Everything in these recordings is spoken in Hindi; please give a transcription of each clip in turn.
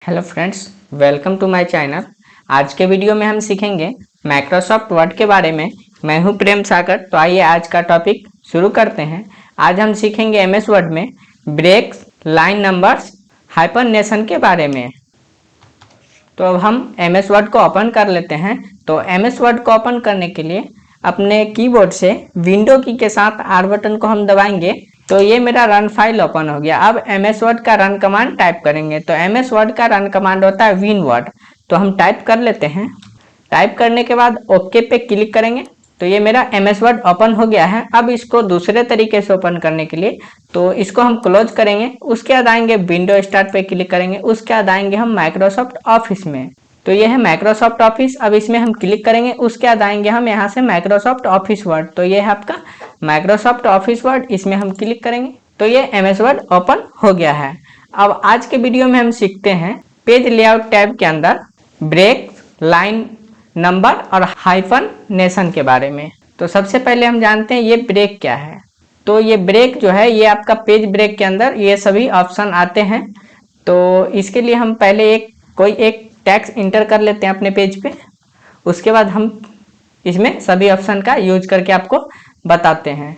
Hello friends, welcome to my channel. आज के वीडियो में हम सीखेंगे माइक्रोसॉफ्ट वर्ड के बारे में। मैं हूं प्रेम सागर। तो आइए आज का टॉपिक शुरू करते हैं। आज हम सीखेंगे एमएस वर्ड में ब्रेक्स, लाइन नंबर्स, हाइपरनेशन के बारे में। तो अब हम एमएस वर्ड को ओपन कर लेते हैं। तो एमएस वर्ड को ओपन करने के लिए अपने कीबोर्ड से विंडो की के साथ आर बटन को हम दबाएंगे। तो ये मेरा रन फाइल ओपन हो गया। अब एमएस वर्ड का रन कमांड टाइप करेंगे। तो एमएस वर्ड का रन कमांड होता है विन वर्ड। तो हम टाइप कर लेते हैं। टाइप करने के बाद ओके पे क्लिक करेंगे। तो ये मेरा एमएस वर्ड ओपन हो गया है। अब इसको दूसरे तरीके से ओपन करने के लिए तो इसको हम क्लोज करेंगे। उसके बाद आएंगे विंडो स्टार्ट पे क्लिक करेंगे। उसके बाद आएंगे हम माइक्रोसॉफ्ट ऑफिस में। तो ये है माइक्रोसॉफ्ट ऑफिस। अब इसमें हम क्लिक करेंगे। उसके बाद आएंगे हम यहाँ से माइक्रोसॉफ्ट ऑफिस वर्ड। तो ये है आपका माइक्रोसॉफ्ट ऑफिस वर्ड। इसमें हम क्लिक करेंगे तो ये एमएस वर्ड ओपन हो गया है। अब आज के वीडियो में हम सीखते हैं पेज लेआउट टैब के अंदर ब्रेक, लाइन नंबर और हाइफननेशन के बारे में। तो सबसे पहले हम जानते हैं ये ब्रेक क्या है। तो ये ब्रेक जो है ये आपका पेज ब्रेक के अंदर ये सभी ऑप्शन आते हैं। तो इसके लिए हम पहले कोई एक टेक्स्ट इंटर कर लेते हैं अपने पेज पे। उसके बाद हम इसमें सभी ऑप्शन का यूज करके आपको बताते हैं।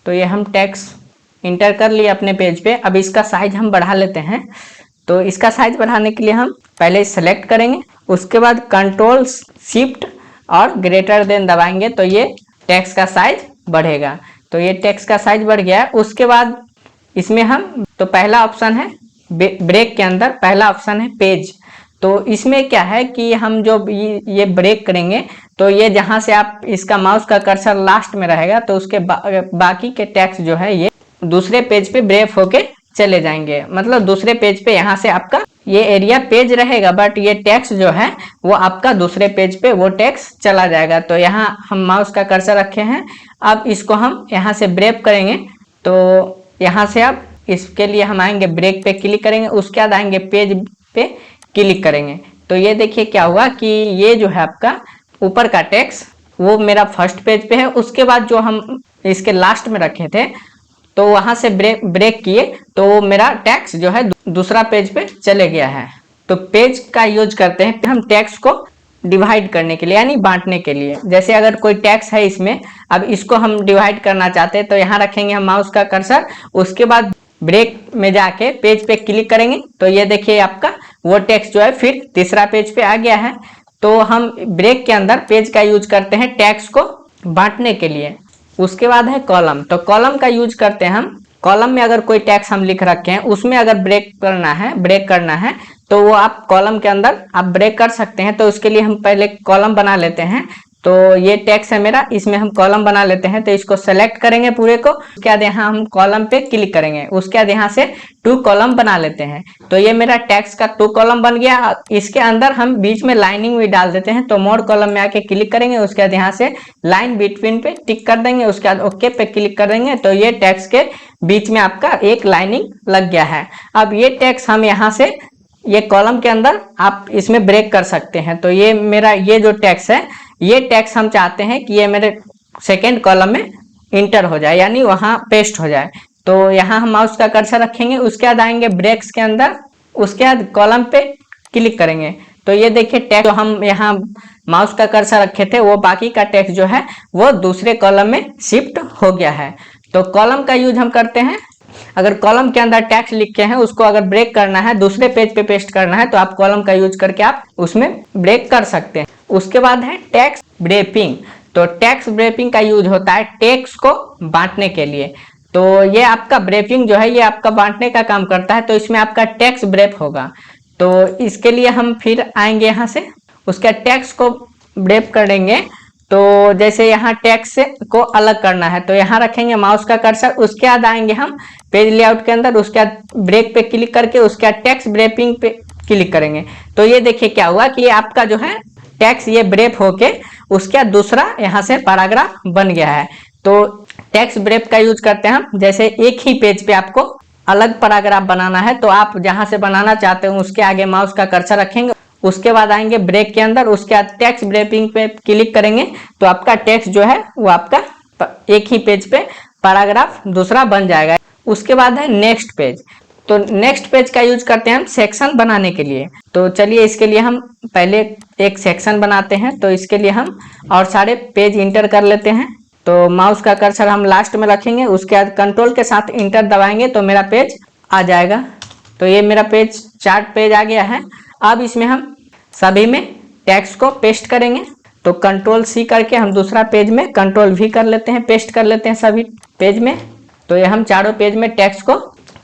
तो ये हम टेक्स्ट इंटर कर लिए अपने पेज पे। अब इसका साइज हम बढ़ा लेते हैं। तो इसका साइज बढ़ाने के लिए हम पहले सेलेक्ट करेंगे। उसके बाद कंट्रोल शिफ्ट और ग्रेटर देन दबाएंगे तो ये टेक्स्ट का साइज बढ़ेगा। तो ये टेक्स्ट का साइज बढ़ गया है। उसके बाद इसमें हम तो पहला ऑप्शन है ब्रेक के अंदर पहला ऑप्शन है पेज। तो इसमें क्या है कि हम जो ये ब्रेक करेंगे तो ये जहां से आप इसका माउस का कर्सर लास्ट में रहेगा तो उसके बाकी के टेक्स्ट जो है ये दूसरे पेज पे ब्रेक होके चले जाएंगे। मतलब दूसरे पेज पे यहाँ से आपका ये एरिया पेज रहेगा बट ये टेक्स्ट जो है वो आपका दूसरे पेज पे वो टेक्स्ट चला जाएगा। तो यहाँ हम माउस का कर्सर रखे हैं। अब इसको हम यहाँ से ब्रेक करेंगे। तो यहाँ से अब इसके लिए हम आएंगे ब्रेक पे क्लिक करेंगे। उसके बाद आएंगे पेज पे क्लिक करेंगे। तो ये देखिए क्या हुआ कि ये जो है आपका ऊपर का टेक्स्ट वो मेरा फर्स्ट पेज पे है। उसके बाद जो हम इसके लास्ट में रखे थे तो वहां से ब्रेक किए तो मेरा टेक्स्ट जो है दूसरा पेज पे चले गया है। तो पेज का यूज करते हैं हम टेक्स्ट को डिवाइड करने के लिए यानी बांटने के लिए। जैसे अगर कोई टेक्स्ट है इसमें, अब इसको हम डिवाइड करना चाहते हैं तो यहाँ रखेंगे हम माउस का कर्सर। उसके बाद ब्रेक में जाके पेज पे क्लिक करेंगे तो ये देखिए आपका वो टेक्स्ट जो है फिर तीसरा पेज पे आ गया है। तो हम ब्रेक के अंदर पेज का यूज करते हैं टेक्स्ट को बांटने के लिए। उसके बाद है कॉलम। तो कॉलम का यूज करते हैं हम कॉलम में अगर कोई टेक्स्ट हम लिख रखे हैं उसमें अगर ब्रेक करना है तो वो आप कॉलम के अंदर आप ब्रेक कर सकते हैं। तो उसके लिए हम पहले कॉलम बना लेते हैं। तो ये टेक्स्ट है मेरा, इसमें हम कॉलम बना लेते हैं। तो इसको सेलेक्ट करेंगे पूरे को। उसके बाद यहाँ हम कॉलम पे क्लिक करेंगे। उसके बाद यहाँ से 2 कॉलम बना लेते हैं। तो ये मेरा टेक्स्ट का 2 कॉलम बन गया। इसके अंदर हम बीच में लाइनिंग भी डाल देते हैं। तो मोर कॉलम में आके क्लिक करेंगे। उसके बाद यहाँ से लाइन बिटवीन पे टिक कर देंगे। उसके बाद ओके पे क्लिक कर देंगे तो ये टेक्स्ट के बीच में आपका एक लाइनिंग लग गया है। अब ये टेक्स्ट हम यहाँ से ये कॉलम के अंदर आप इसमें ब्रेक कर सकते हैं। तो ये मेरा ये जो टेक्स्ट है ये टेक्स्ट हम चाहते हैं कि ये मेरे सेकेंड कॉलम में इंटर हो जाए यानी वहां पेस्ट हो जाए। तो यहाँ हम माउस का कर्सर रखेंगे। उसके बाद आएंगे ब्रेक्स के अंदर। उसके बाद कॉलम पे क्लिक करेंगे। तो ये देखिए टेक्स्ट जो हम यहाँ माउस का कर्सर रखे थे वो बाकी का टेक्स्ट जो है वो दूसरे कॉलम में शिफ्ट हो गया है। तो कॉलम का यूज हम करते हैं अगर कॉलम के अंदर टेक्स्ट लिखे हैं उसको अगर ब्रेक करना है दूसरे पेज पे पेस्ट करना है तो आप कॉलम का यूज करके आप उसमें ब्रेक कर सकते हैं। उसके बाद है टेक्स्ट ब्रेपिंग। तो टेक्स्ट ब्रेपिंग का यूज होता है टेक्स्ट को बांटने के लिए। तो ये आपका ब्रेपिंग जो है ये आपका बांटने का काम करता है। तो इसमें आपका टेक्स्ट ब्रेप होगा। तो इसके लिए हम फिर आएंगे यहाँ से उसके टेक्स्ट को ब्रेप करेंगे। तो जैसे यहाँ टेक्स्ट को अलग करना है तो यहाँ रखेंगे माउस का कर्सर। उसके बाद आएंगे हम पेज लेआउट के अंदर। उसके बाद ब्रेक पे क्लिक करके उसके बाद टेक्स्ट ब्रेपिंग पे क्लिक करेंगे। तो ये देखिए क्या हुआ कि आपका जो है टेक्स्ट ये ब्रेप होके उसके बाद दूसरा यहाँ से पैराग्राफ बन गया है। तो टेक्स्ट ब्रेप का यूज करते हैं हम जैसे एक ही पेज पे आपको अलग पैराग्राफ बनाना है तो आप जहाँ से बनाना चाहते हो उसके आगे माउस का कर्सर रखेंगे। उसके बाद आएंगे ब्रेक के अंदर। उसके बाद टेक्स्ट ब्रेपिंग पे क्लिक करेंगे तो आपका टेक्स्ट जो है वो आपका एक ही पेज पे पैराग्राफ दूसरा बन जाएगा। उसके बाद है नेक्स्ट पेज। तो नेक्स्ट पेज का यूज करते हैं हम सेक्शन बनाने के लिए। तो चलिए इसके लिए हम पहले एक सेक्शन बनाते हैं। तो इसके लिए हम और सारे पेज इंटर कर लेते हैं। तो माउस का कर्सर हम लास्ट में रखेंगे, उसके बाद कंट्रोल के साथ इंटर दबाएंगे तो मेरा पेज आ जाएगा। तो ये मेरा पेज चार्ट पेज आ गया है। अब इसमें हम सभी में टेक्स्ट को पेस्ट करेंगे। तो कंट्रोल सी करके हम दूसरा पेज में कंट्रोल वी कर लेते हैं, पेस्ट कर लेते हैं सभी पेज में। तो ये हम चारों पेज में टेक्स्ट को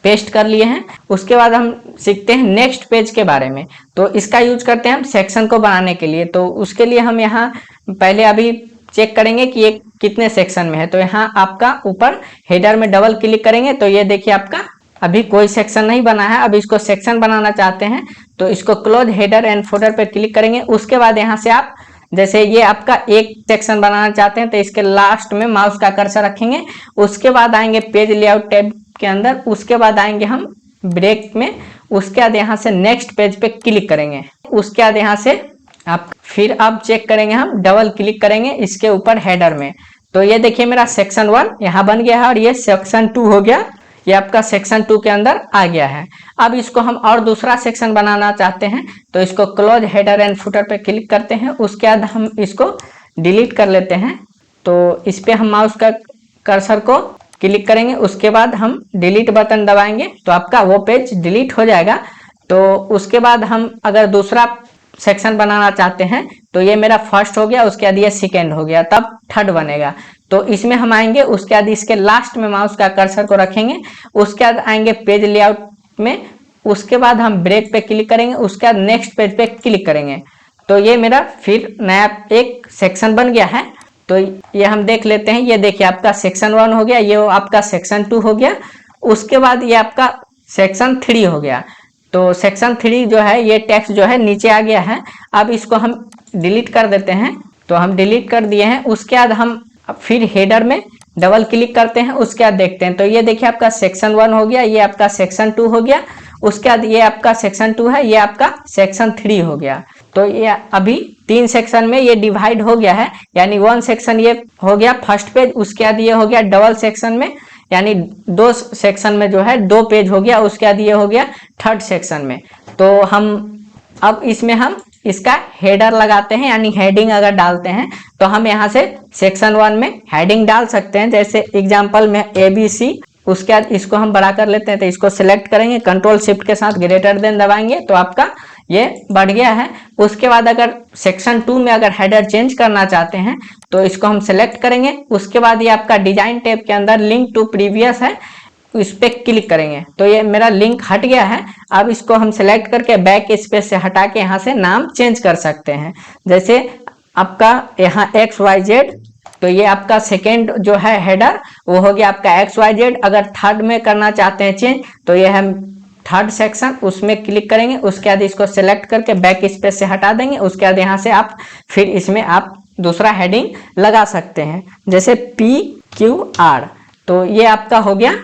पेस्ट कर लिए हैं। उसके बाद हम सीखते हैं नेक्स्ट पेज के बारे में। तो इसका यूज करते हैं हम सेक्शन को बनाने के लिए। तो उसके लिए हम यहाँ पहले अभी चेक करेंगे कि ये कितने सेक्शन में है। तो यहाँ आपका ऊपर हेडर में डबल क्लिक करेंगे तो ये देखिए आपका अभी कोई सेक्शन नहीं बना है। अब इसको सेक्शन बनाना चाहते हैं तो इसको क्लोज हेडर एंड फोल्डर पर क्लिक करेंगे। उसके बाद यहाँ से आप जैसे ये आपका एक सेक्शन बनाना चाहते हैं तो इसके लास्ट में माउस का कर्सर रखेंगे। उसके बाद आएंगे पेज लेआउट टैब के अंदर, उसके बाद आएंगे हम ब्रेक में। उसके बाद यहाँ से नेक्स्ट पेज पे क्लिक करेंगे। उसके बाद यहाँ से आप फिर अब चेक करेंगे, हम डबल क्लिक करेंगे इसके ऊपर हेडर में। तो ये देखिए मेरा सेक्शन 1 यहाँ बन गया है और ये सेक्शन 2 हो गया। ये आपका सेक्शन 2 के अंदर आ गया है। अब इसको हम और दूसरा सेक्शन बनाना चाहते हैं तो इसको क्लोज हेडर एंड फुटर पे क्लिक करते हैं। उसके बाद हम इसको डिलीट कर लेते हैं। तो इस पे हम माउस का कर्सर को क्लिक करेंगे, उसके बाद हम डिलीट बटन दबाएंगे तो आपका वो पेज डिलीट हो जाएगा। तो उसके बाद हम अगर दूसरा सेक्शन बनाना चाहते हैं तो ये मेरा फर्स्ट हो गया, उसके बाद ये सेकेंड हो गया, तब थर्ड बनेगा। तो इसमें हम आएंगे, उसके बाद इसके लास्ट में माउस का कर्सर को रखेंगे। उसके बाद आएंगे पेज लेआउट में, उसके बाद हम ब्रेक पे क्लिक करेंगे, उसके बाद नेक्स्ट पेज पे क्लिक करेंगे। तो ये मेरा फिर नया एक सेक्शन बन गया है। तो ये हम देख लेते हैं। ये देखिए आपका सेक्शन 1 हो गया, ये आपका सेक्शन 2 हो गया, उसके बाद ये आपका सेक्शन 3 हो गया। तो सेक्शन 3 जो है ये टेक्स्ट जो है नीचे आ गया है। अब इसको हम डिलीट कर देते हैं। तो हम डिलीट कर दिए हैं। उसके बाद हम फिर हेडर में डबल क्लिक करते हैं, उसके बाद देखते हैं। तो ये देखिए आपका सेक्शन 1 हो गया, ये आपका सेक्शन 2 हो गया, उसके बाद ये आपका सेक्शन 2 है, ये आपका सेक्शन 3 हो गया। तो ये अभी 3 सेक्शन में ये डिवाइड हो गया है, यानी 1 सेक्शन ये हो गया फर्स्ट पेज, उसके बाद ये हो गया डबल सेक्शन में, यानी 2 सेक्शन में जो है 2 पेज हो गया, उसके बाद ये हो गया थर्ड सेक्शन में। तो हम अब इसमें हम इसका हेडर लगाते हैं, यानी हेडिंग अगर डालते हैं तो हम यहाँ से सेक्शन 1 में हेडिंग डाल सकते हैं। जैसे एग्जांपल में ABC, उसके बाद इसको हम बड़ा कर लेते हैं। तो इसको सिलेक्ट करेंगे, कंट्रोल शिफ्ट के साथ ग्रेटर देन दबाएंगे तो आपका ये बढ़ गया है। उसके बाद अगर सेक्शन 2 में अगर हेडर चेंज करना चाहते हैं तो इसको हम सिलेक्ट करेंगे। उसके बाद ये आपका डिजाइन टैब के अंदर लिंक टू प्रीवियस है, इस पे क्लिक करेंगे तो ये मेरा लिंक हट गया है। अब इसको हम सिलेक्ट करके बैक स्पेस से हटा के यहाँ से नाम चेंज कर सकते हैं। जैसे आपका यहाँ XYZ, तो ये आपका सेकेंड जो है हेडर वो हो गया आपका XYZ। अगर थर्ड में करना चाहते हैं चेंज तो ये हम थर्ड सेक्शन उसमें क्लिक करेंगे, उसके बाद इसको सेलेक्ट करके बैक स्पेस से हटा देंगे। उसके बाद यहाँ से आप फिर इसमें आप दूसरा हेडिंग लगा सकते हैं, जैसे PQR। तो ये आपका हो गया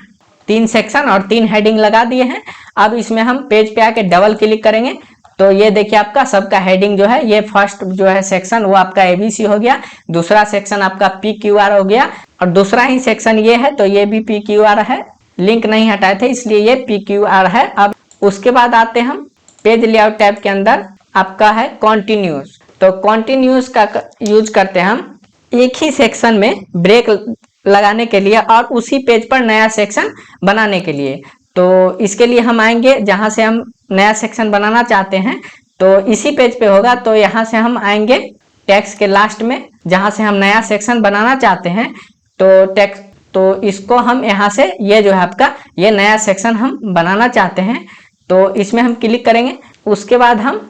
3 सेक्शन और 3 हेडिंग लगा दिए हैं। अब इसमें हम पेज पे आके डबल क्लिक करेंगे तो ये देखिए आपका सबका हेडिंग जो है, ये फर्स्ट जो है सेक्शन वो आपका ABC हो गया, दूसरा सेक्शन आपका PQR हो गया और दूसरा ही सेक्शन ये है तो ये भी PQR है। लिंक नहीं हटाए थे इसलिए ये PQR है। अब उसके बाद आते हम पेज लेआउट टैब के अंदर, आपका है कॉन्टिन्यूस। तो कॉन्टिन्यूस का यूज करते हैं हम एक ही सेक्शन में ब्रेक लगाने के लिए और उसी पेज पर नया सेक्शन बनाने के लिए। तो इसके लिए हम आएंगे जहां से हम नया सेक्शन बनाना चाहते हैं तो इसी पेज पे होगा। तो यहाँ से हम आएंगे टेक्स्ट के लास्ट में जहां से हम नया सेक्शन बनाना चाहते हैं। तो टेक्स्ट, तो इसको हम यहाँ से ये जो है आपका ये नया सेक्शन हम बनाना चाहते हैं तो इसमें हम क्लिक करेंगे। उसके बाद हम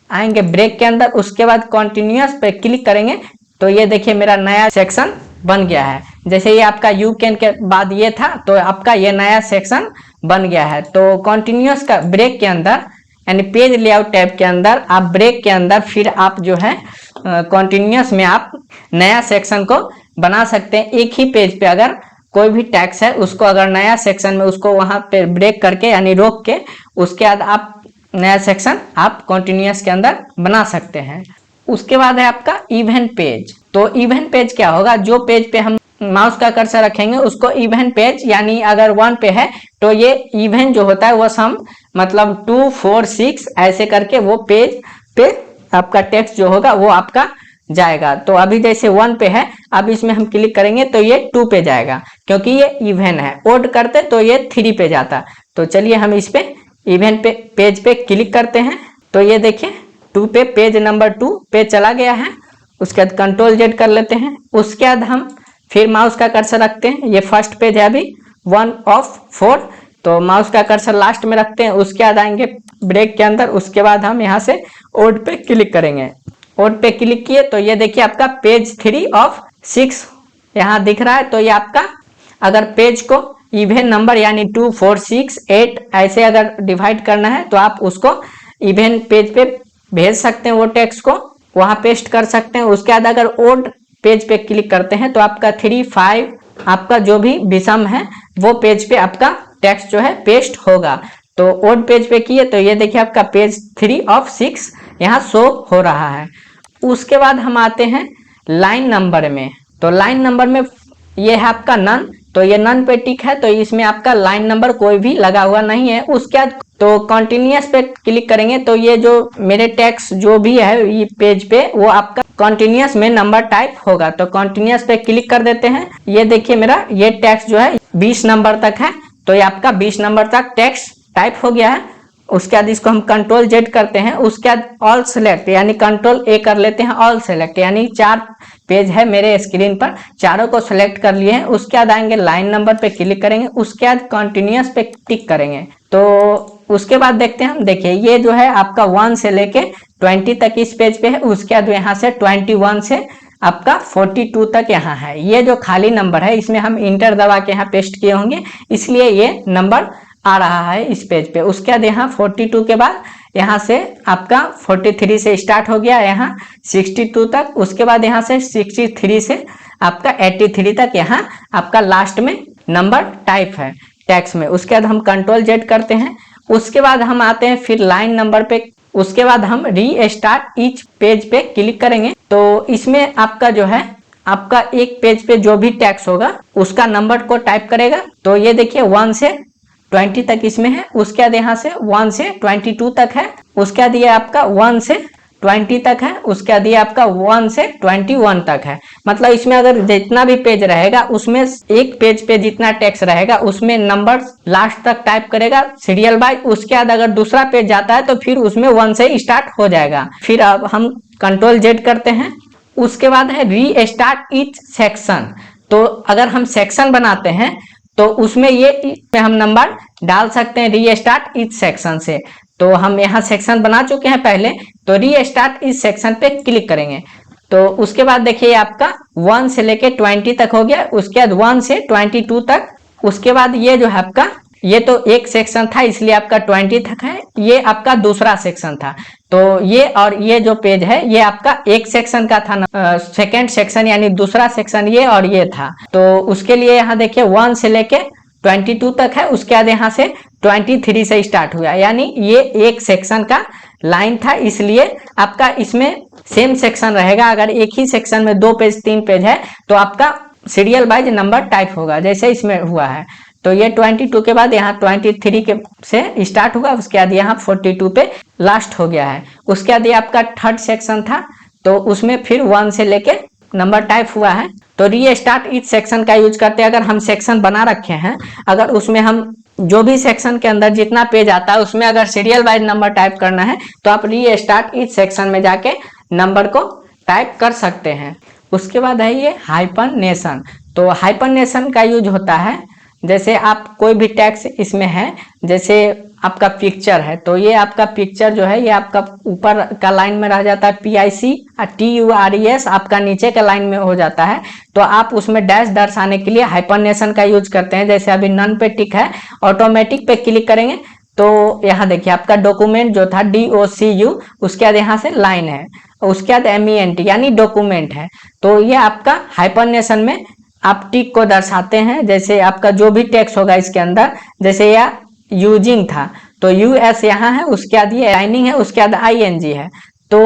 आएंगे ब्रेक के अंदर, उसके बाद कॉन्टिन्यूअस पे क्लिक करेंगे तो ये देखिए मेरा नया सेक्शन बन गया है। जैसे ये आपका यू कैन के बाद ये था तो आपका ये नया सेक्शन बन गया है। तो कॉन्टिन्यूअस का ब्रेक के अंदर यानी पेज लेआउट टैब के अंदर आप ब्रेक के अंदर फिर आप जो है कॉन्टिन्यूअस में आप नया सेक्शन को बना सकते हैं। एक ही पेज पे अगर कोई भी टैक्स है उसको अगर नया सेक्शन में उसको वहां पे ब्रेक करके यानी रोक के उसके बाद आप नया सेक्शन आप कॉन्टिन्यूअस के अंदर बना सकते हैं। उसके बाद है आपका इवेंट पेज। तो इवेंट पेज क्या होगा, जो पेज पे हम माउस का कर्सर रखेंगे उसको इवन पेज, यानी अगर 1 पे है तो ये इवन जो होता है वो सम मतलब 2 4 6 ऐसे करके वो पेज पे आपका टेक्स्ट जो होगा वो आपका जाएगा। तो अभी जैसे 1 पे है, अब इसमें हम क्लिक करेंगे तो ये 2 पे जाएगा क्योंकि ये इवन है। ओड करते तो ये 3 पे जाता। तो चलिए हम इस पे इवन पे पेज पे क्लिक करते हैं तो ये देखिए 2 पे पेज नंबर 2 पे चला गया है। उसके बाद कंट्रोल जेड कर लेते हैं। उसके बाद हम फिर माउस का कर्सर रखते हैं, ये फर्स्ट पेज है अभी 1 ऑफ 4, तो माउस का कर्सर लास्ट में रखते हैं। उसके बाद आएंगे ब्रेक के अंदर, उसके बाद हम यहाँ से ओड पे क्लिक करेंगे। ओड पे क्लिक किए तो ये देखिए आपका पेज 3 ऑफ 6 यहाँ दिख रहा है। तो ये आपका अगर पेज को इवन नंबर यानी 2 4 6 8 ऐसे अगर डिवाइड करना है तो आप उसको इवन पेज पे भेज सकते हैं, वो टेक्स्ट को वहां पेस्ट कर सकते हैं। उसके बाद अगर ओड पेज पे क्लिक करते हैं तो आपका 3 5 आपका जो भी विषम है वो पेज पे आपका टेक्स्ट जो है पेस्ट होगा। तो ओड पेज पे किए तो ये देखिए आपका पेज 3 ऑफ 6 यहाँ शो हो रहा है। उसके बाद हम आते हैं लाइन नंबर में। तो लाइन नंबर में ये है आपका नन, तो ये नन पे टिक है तो इसमें आपका लाइन नंबर कोई भी लगा हुआ नहीं है। उसके बाद तो कंटिन्यूअस पे क्लिक करेंगे तो ये जो मेरे टेक्स्ट जो भी है ये पेज पे वो आपका कंटिन्यूअस में नंबर टाइप होगा। तो कंटिन्यूअस पे क्लिक कर देते हैं। ये देखिए मेरा ये टेक्स्ट जो है 20 नंबर तक है, तो ये आपका 20 नंबर तक टेक्स्ट टाइप हो गया है। उसके बाद इसको हम कंट्रोल जेड करते हैं। उसके बाद ऑल सेलेक्ट यानी कंट्रोल ए कर लेते हैं। ऑल सेलेक्ट यानी 4 पेज है मेरे स्क्रीन पर, चारों को सेलेक्ट कर लिए हैं। उसके बाद आएंगे लाइन नंबर पे क्लिक करेंगे। उसके बाद कंटिन्यूअस पे टिक करेंगे। तो उसके बाद देखते हैं हम, देखिए ये जो है आपका 1 से लेके 20 तक इस पेज पे है। उसके बाद यहाँ से 21 से आपका 42 तक यहाँ है। ये जो खाली नंबर है इसमें हम इंटर दबा के यहाँ पेस्ट किए होंगे, इसलिए ये नंबर आ रहा है इस पेज पे। उसके बाद यहाँ 42 के बाद यहाँ से आपका 43 से स्टार्ट हो गया यहाँ 62 तक। उसके बाद यहाँ से 63 से आपका 83 तक यहाँ आपका लास्ट में नंबर टाइप है टेक्स्ट में। उसके बाद हम कंट्रोल जेड करते हैं। उसके बाद हम आते हैं फिर लाइन नंबर पे। उसके बाद हम री स्टार्ट ईच पेज पे क्लिक करेंगे। तो इसमें आपका जो है आपका एक पेज पे जो भी टेक्स्ट होगा उसका नंबर को टाइप करेगा। तो ये देखिए 1 से 20 तक इसमें है। उसके बाद यहाँ से 1 से 22 तक है। उसके बाद ये आपका 1 से 20 तक है। उसके बाद ये आपका 1 से 21 तक है। मतलब इसमें अगर जितना भी पेज रहेगा उसमें एक पेज पे जितना टेक्स्ट रहेगा उसमें नंबर लास्ट तक टाइप करेगा सीरियल बाय। उसके बाद अगर दूसरा पेज जाता है तो फिर उसमें 1 से स्टार्ट हो जाएगा। फिर अब हम कंट्रोल जेड करते हैं। उसके बाद है री स्टार्ट ईच सेक्शन। तो अगर हम सेक्शन बनाते हैं तो उसमें ये हम नंबर डाल सकते हैं री स्टार्ट इस सेक्शन से। तो हम यहाँ सेक्शन बना चुके हैं पहले, तो री स्टार्ट इस सेक्शन पे क्लिक करेंगे। तो उसके बाद देखिए आपका 1 से लेके 20 तक हो गया। उसके बाद 1 से 22 तक। उसके बाद ये जो है आपका ये तो एक सेक्शन था इसलिए आपका 20 तक है, ये आपका दूसरा सेक्शन था। तो ये और ये जो पेज है ये आपका एक सेक्शन का था, सेकेंड सेक्शन यानी दूसरा सेक्शन ये और ये था। तो उसके लिए यहाँ देखिए 1 से लेके 22 तक है। उसके बाद यहाँ से 23 से स्टार्ट हुआ, यानी ये एक सेक्शन का लाइन था इसलिए आपका इसमें सेम सेक्शन रहेगा। अगर एक ही सेक्शन में 2 पेज 3 पेज है तो आपका सीरियल वाइज नंबर टाइप होगा जैसे इसमें हुआ है। तो ये 22 के बाद यहाँ 23 के से स्टार्ट हुआ। उसके बाद यहाँ 42 पे लास्ट हो गया है। उसके बाद ये आपका थर्ड सेक्शन था तो उसमें फिर 1 से लेके नंबर टाइप हुआ है। तो री स्टार्ट इस सेक्शन का यूज करते हैं। अगर हम सेक्शन बना रखे हैं, अगर उसमें हम जो भी सेक्शन के अंदर जितना पेज आता है उसमें अगर सीरियल वाइज नंबर टाइप करना है तो आप री स्टार्ट इस सेक्शन में जाके नंबर को टाइप कर सकते हैं। उसके बाद है ये हाइपरनेशन। तो हाइपरनेशन का यूज होता है जैसे आप कोई भी टेक्स्ट इसमें है, जैसे आपका पिक्चर है तो ये आपका पिक्चर जो है ये आपका ऊपर का लाइन में रह जाता है PIC और TURES आपका नीचे का लाइन में हो जाता है। तो आप उसमें डैश दर्शाने के लिए हाइपरनेशन का यूज करते हैं। जैसे अभी नन पे टिक है, ऑटोमेटिक पे क्लिक करेंगे तो यहाँ देखिए आपका डॉक्यूमेंट जो था DOCU, उसके बाद यहाँ से लाइन है, उसके बाद MENT यानी डॉक्यूमेंट है। तो ये आपका हाइपरनेशन में आप टिक को दर्शाते हैं। जैसे आपका जो भी टेक्स्ट होगा इसके अंदर, जैसे यह यूजिंग था तो US यहाँ है, उसके बाद ये लाइनिंग है, उसके बाद ING है। तो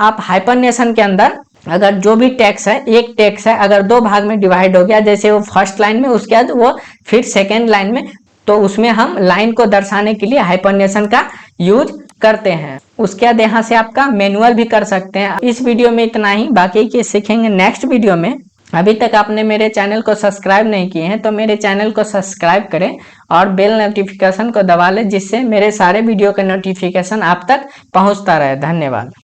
आप हाइपरनेशन के अंदर अगर जो भी टेक्स्ट है, एक टेक्स्ट है अगर दो भाग में डिवाइड हो गया, जैसे वो फर्स्ट लाइन में, उसके बाद वो फिर सेकेंड लाइन में, तो उसमें हम लाइन को दर्शाने के लिए हाइपरनेशन का यूज करते हैं। उसके बाद यहाँ से आपका मैनुअल भी कर सकते हैं। इस वीडियो में इतना ही, बाकी के सीखेंगे नेक्स्ट वीडियो में। अभी तक आपने मेरे चैनल को सब्सक्राइब नहीं किए हैं तो मेरे चैनल को सब्सक्राइब करें और बेल नोटिफिकेशन को दबा लें, जिससे मेरे सारे वीडियो का नोटिफिकेशन आप तक पहुंचता रहे। धन्यवाद।